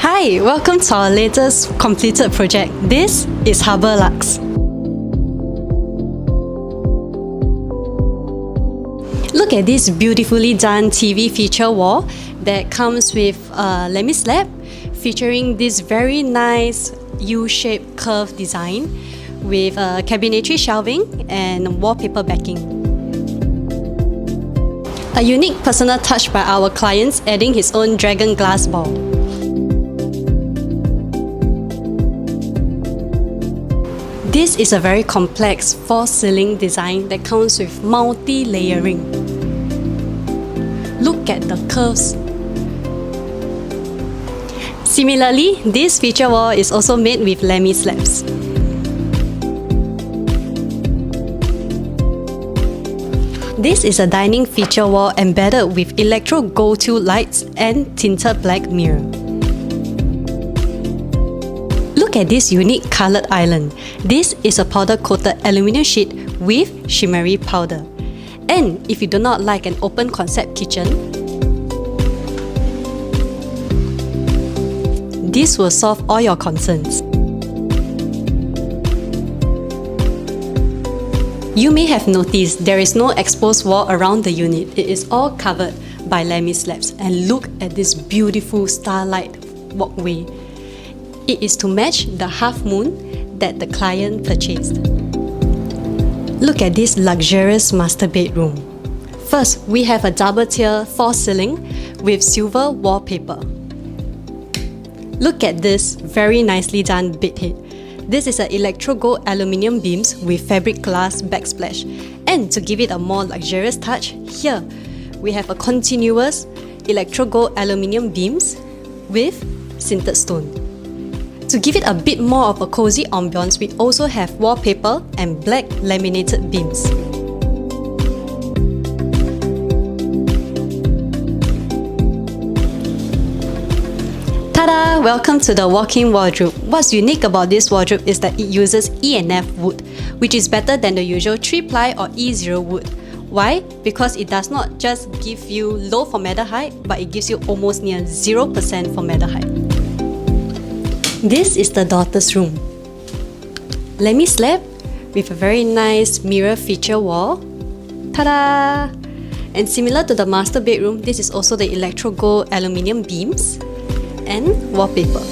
Hi, welcome to our latest completed project. This is Harbour Lux. Look at this beautifully done TV feature wall that comes with a lemi slab featuring this very nice U-shaped curved design with cabinetry shelving and wallpaper backing. A unique personal touch by our clients adding his own dragon glass ball. This is a very complex false-ceiling design that comes with multi-layering. Look at the curves. Similarly, this feature wall is also made with lemi slabs. This is a dining feature wall embedded with electro go-to lights and tinted black mirror. Look at this unique coloured island. This is a powder-coated aluminium sheet with shimmery powder. And if you do not like an open concept kitchen, this will solve all your concerns. You may have noticed there is no exposed wall around the unit. It is all covered by lemi slabs. And look at this beautiful starlight walkway. It is to match the half moon that the client purchased. Look at this luxurious master bedroom. First, we have a double tier false ceiling with silver wallpaper. Look at this very nicely done bedhead. This is an electro gold aluminium beams with fabric glass backsplash. And to give it a more luxurious touch, here we have a continuous electro gold aluminium beams with sintered stone. To give it a bit more of a cozy ambiance, we also have wallpaper and black laminated beams. Ta-da! Welcome to the walk-in wardrobe. What's unique about this wardrobe is that it uses E&F wood, which is better than the usual 3-ply or E0 wood. Why? Because it does not just give you low for matter height, but it gives you almost near 0% for matter height. This is the daughter's room. Lemi slab with a very nice mirror feature wall. Ta-da! And similar to the master bedroom, this is also the electro gold aluminium beams and wallpaper.